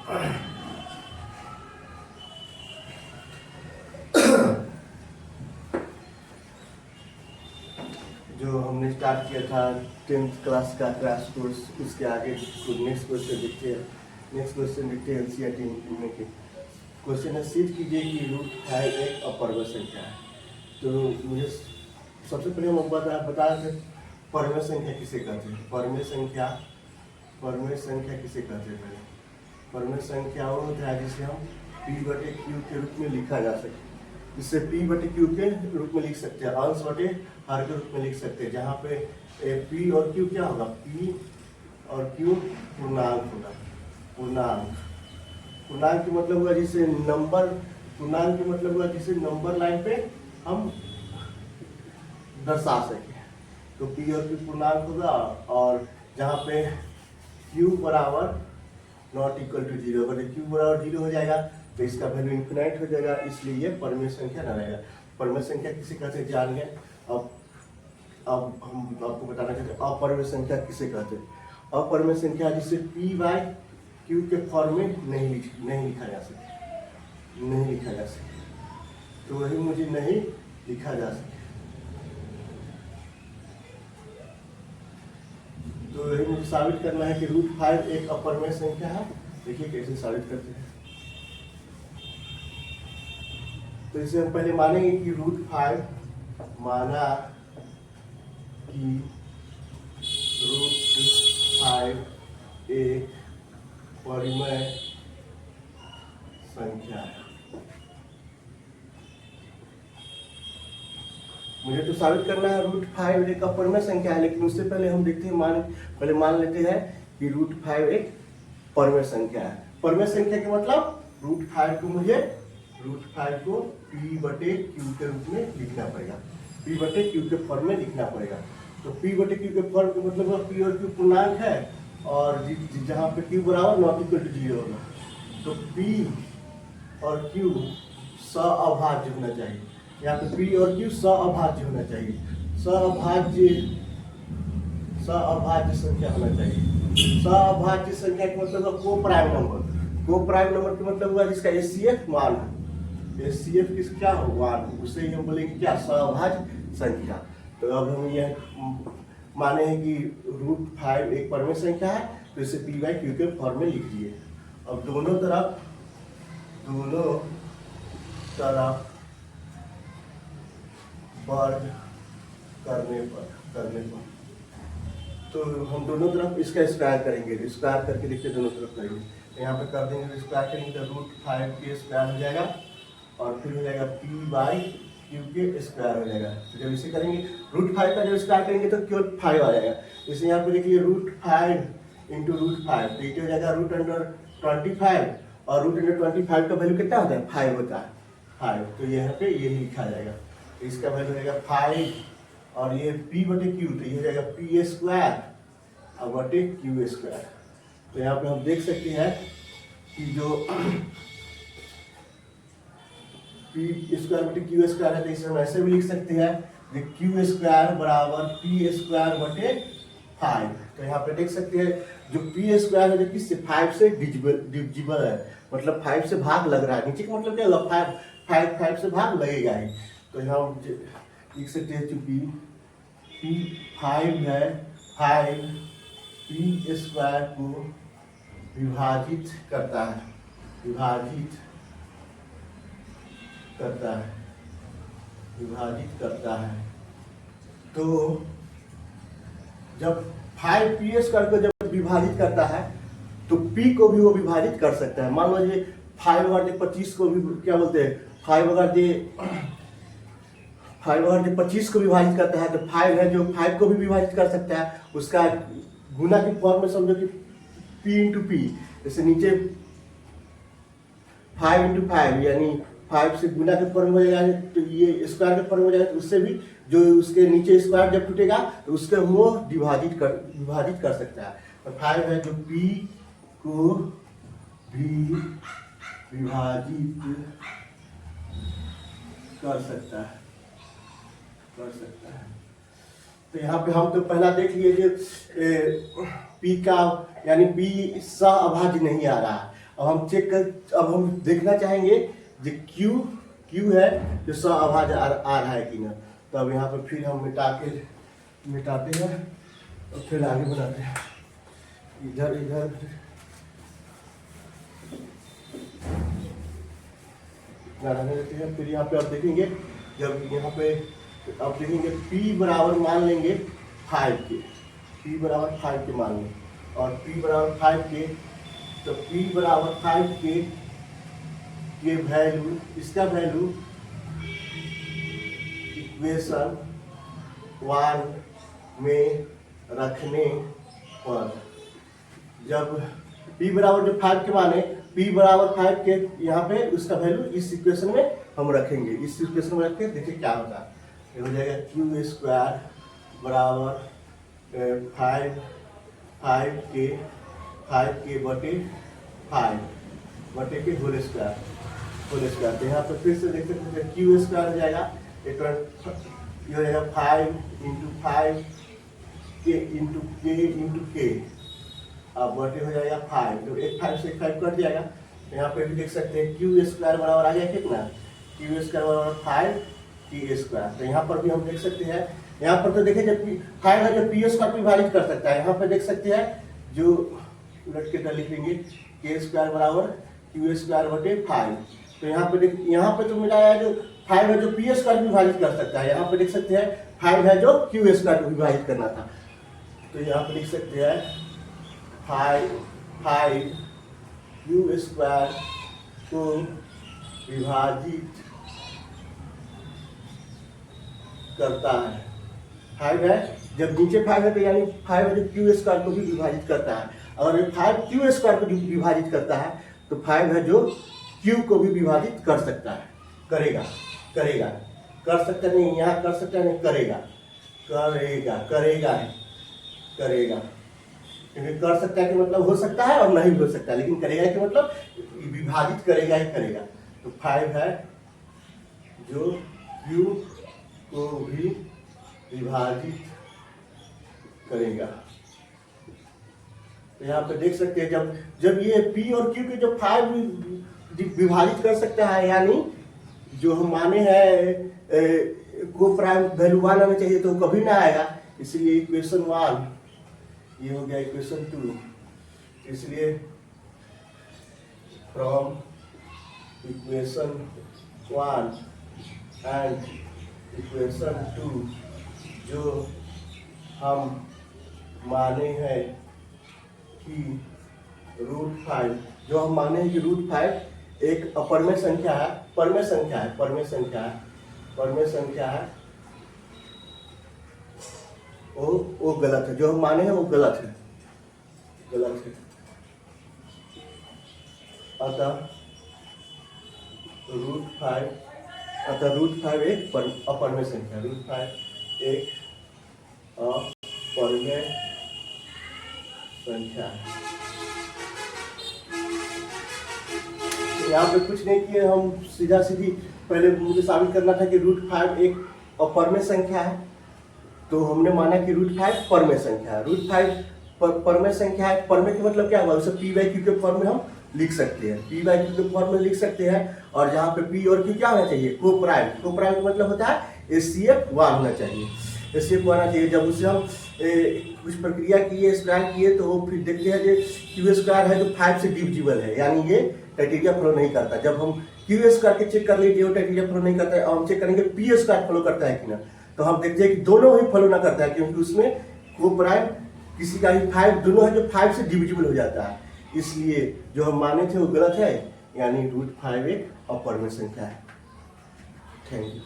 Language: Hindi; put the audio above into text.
जो हमने स्टार्ट किया था 10th क्लास का क्रैश कोर्स, उसके आगे नेक्स्ट क्वेश्चन देखते हैं एनसीईआरटी में के क्वेश्चन है। सिद्ध कीजिए कि √5 एक अपरिमेय संख्या है। तो मुझे सबसे पहले हम बता दें परिमेय संख्या किसे कहते हैं। परिमेय संख्या किसे कहते हैं? परिमेय संख्या वो होता है जिसे हम P/Q के रूप में लिखा जा सके। इससे P/Q के रूप में लिख सकते हैं, अंश बटे हर के रूप में लिख सकते हैं, जहाँ पे P और Q क्या होगा? P और Q पूर्णांक होगा। पूर्णांक का मतलब हुआ जिसे नंबर, पूर्णांक का मतलब हुआ जिसे नंबर लाइन पे हम दर्शा सके। तो P और Q पूर्णांक होगा, और जहाँ पे Q बराबर नॉट इक्वल टू 0, अगर Q बराबर 0 हो जाएगा तो इसका वैल्यू इन्फिनाइट हो जाएगा, इसलिए ये परिमेय संख्या न रहेगा। परिमेय संख्या किसे कहते हैं जान गए। अब हम आपको बताना चाहते हैं अपरिमेय संख्या किसे कहते हैं। अपरिमेय संख्या जिसे P/Q के फॉर्म में नहीं लिखा जा सके, तो वही मुझे नहीं लिखा जा सके, तो यही मुझे साबित करना है कि √5 एक अपरिमेय संख्या है। देखिए कैसे साबित करते हैं। तो इसे हम पहले मानेंगे कि √5 माना कि √5 एक परिमेय संख्या है। मुझे तो साबित करना है √5 एक अपरिमेय संख्या है, लेकिन उससे पहले हम देखते हैं मान लेते हैं कि √5 एक परिमेय संख्या है। परिमेय संख्या का मतलब √5 को P/Q के रूप में लिखना पड़ेगा, P/Q के फॉर्म में लिखना पड़ेगा। तो P/Q के फॉर्म का मतलब P और Q पूर्णांक है, और जहाँ पे Q बराबर नॉट इक्वल टू 0 होगा, तो P और Q सअभाज्य होना चाहिए। यहाँ पे P और Q सअभाज्य होना चाहिए, सअभाज्य संख्या होना चाहिए। सअभाज्य संख्या का मतलब को प्राइम नंबर का मतलब हुआ जिसका HCF मान है। HCF किस क्या हो? 1, उससे ही हम बोलेंगे क्या? सअभाज्य संख्या। तो अब हम यह माने हैं कि √5 एक परिमेय संख्या है, तो इसे P/Q के फॉर्म में लिख दिए। अब दोनों तरफ वर्ग करने पर तो हम दोनों तरफ इसका स्क्वायर करेंगे, स्क्वायर करके लिखते दोनों तरफ करेंगे। यहाँ पे कर देंगे, स्क्वायर करेंगे तो √5 के स्क्वायर हो जाएगा, और फिर हो जाएगा P/Q के स्क्वायर हो जाएगा। तो जब इसे करेंगे √5 का जब स्क्वायर करेंगे तो केवल 5 आ जाएगा। इसे यहाँ पे देखिए √5 इंटू √5, तो ये हो जाएगा √25, और √25 का वैल्यू कितना होता है? 5 होता है, 5। तो यहाँ पे ये लिखा जाएगा, इसका वैल्यू हो जाएगा 5, और ये P/Q, तो ये हो जाएगा P² और बटे Q²। तो यहाँ पे हम देख सकते हैं कि जो P² बटे Q² है, तो इसे हम ऐसे भी लिख सकते हैं कि Q² बराबर P² बटे 5। तो यहाँ पे देख सकते हैं जो P² है जो किससे 5 से डिविजिबल है, मतलब 5 से भाग लग रहा है। नीचे का मतलब क्या होगा? 5 से भाग लगेगा ही। तो यहाँ लिख सकते हैं चूंकि P5 है, 5 P² को विभाजित करता है, विभाजित करता है। तो जब 5 P² को जब विभाजित करता है तो P को भी वो विभाजित कर सकता है। मान लीजिए 5/25 को भी क्या बोलते हैं, 5/25 को विभाजित करता है, तो 5 है जो 5 को भी विभाजित कर सकता है। उसका गुना की फॉर्म में समझो कि P/P, जैसे नीचे 5/5 यानी 5 से गुना के फॉर्म हो जाएगा, तो ये स्क्वायर के फॉर्म हो जाएगा। तो उससे भी जो उसके नीचे स्क्वायर जब टूटेगा तो उसके वो विभाजित कर सकता है। तो 5 है जो P को भी विभाजित कर सकता है। तो यहाँ पे हम तो पहला देख लिए P का यानी P सअभाज्य नहीं आ रहा है। अब हम देखना चाहेंगे जो क्यू है जो सौ आवाज आ रहा है कि ना। तो अब यहाँ पे फिर हम मिटाते हैं और फिर आगे बढ़ाते हैं, इधर बढ़ाने देते हैं। फिर यहाँ पे आप देखेंगे, जब यहाँ पे आप देखेंगे P बराबर मान लेंगे 5 के, P बराबर 5 के मान लें, और P बराबर 5 के, तो P बराबर 5 के ये वैल्यू, इसका वैल्यू इक्वेशन 1 में रखने पर, जब P बराबर जो 5 के माने, P बराबर 5 के यहाँ पे उसका वैल्यू इस इक्वेशन में हम रखेंगे। इस इक्वेशन में रख के देखिए क्या होता है। ये हो जाएगा क्यू स्क्वायर बराबर 5 के बटे 5 के होल स्क्वायर। तो यहाँ पे फिर से देख सकते हैं क्यू स्क्वायर हो जाएगा, ये हो जाएगा 5 इंटू 5 के इंटू के, अब बटे हो जाएगा 5, तो एक 5 से 5 कट जाएगा। यहाँ पे भी देख सकते हैं क्यू स्क्वायर बराबर आ गया कितना, क्यू स्क्वायर बराबर 5 टी स्क्वायर। तो यहाँ पर भी हम देख सकते हैं, यहाँ पर तो देखिए जब 5 है जो पी स्क्वायर विभाजित कर सकता है। यहाँ पे देख सकते हैं जो उलट के लिख लेंगे के स्क्वायर बराबर क्यू स्क्वायर बटे 5। तो यहाँ पे तो मिला है जो 5 है जो पी स्क्वायर विभाजित कर सकता है। यहाँ पे देख सकते हैं 5 है जो क्यू स्क्वायर विभाजित करना था। तो यहाँ पे लिख सकते हैं 5 क्यू स्क्वायर को विभाजित करता है। 5 है जब नीचे 5 है तो यानी 5 है जो क्यू स्क्वायर को भी विभाजित करता है। अगर 5 क्यू स्क्वायर को विभाजित करता है तो 5 है जो क्यू को भी विभाजित कर सकता है, करेगा कर सकता नहीं, यहाँ कर सकता नहीं, करेगा क्योंकि कर सकता है कि मतलब हो सकता है और नहीं हो सकता, लेकिन करेगा कि मतलब विभाजित करेगा ही करेगा। तो 5 है जो क्यू को भी विभाजित करेगा। तो यहाँ पे देख सकते हैं जब ये P और Q के जो 5 विभाजित कर सकता है, यानी जो हम माने हैं को प्राइम वैल्यू 1 आना चाहिए तो कभी ना आएगा, इसलिए इक्वेशन 1 ये हो गया इक्वेशन 2। इसलिए फ्रॉम इक्वेशन 1 एंड इक्वेशन 2 जो हम माने हैं कि √5, जो हम माने हैं कि √5 एक अपरमेय संख्या है, परमेय संख्या है, वो गलत है। जो हम माने हैं वो गलत है। अतः √5 एक अपरमेय संख्या, √5 एक अपरमेय संख्या है। यहाँ पे कुछ नहीं किए, हम सीधी पहले मुझे साबित करना था कि √5 एक अपरमेय संख्या है, तो हमने माना कि √5 परमेय संख्या है। √5 परमेय संख्या है। परमेय का मतलब क्या हुआ, उसे p/q के फॉर्म में हम लिख सकते हैं, p/q के फॉर्म में लिख सकते हैं। और जहाँ पे p और q क्या होना चाहिए, कोप्राइम का मतलब होता है HCF 1 होना चाहिए, HCF 1 होना चाहिए। जब उसे हम कुछ प्रक्रिया किए, स्क्वायर किए, तो वो फिर देखते हैं कि क्यू स्क्वायर है जो 5 से डिविजिबल है, यानी ये क्राइटेरिया फॉलो नहीं करता। जब हम क्यू स्क्वायर के चेक कर लीजिए वो क्राइटेरिया फॉलो नहीं करता है, और हम चेक करेंगे पी स्क्वायर फॉलो करता है कि ना, तो हम देखते हैं कि दोनों ही फॉलो ना करता है, क्योंकि उसमें कोप्राइम किसी का भी 5 दोनों है जो 5 से डिविजिबल हो जाता है। इसलिए जो हम माने थे वो गलत है, यानी √5 एक अपरमेय संख्या है। Thank you.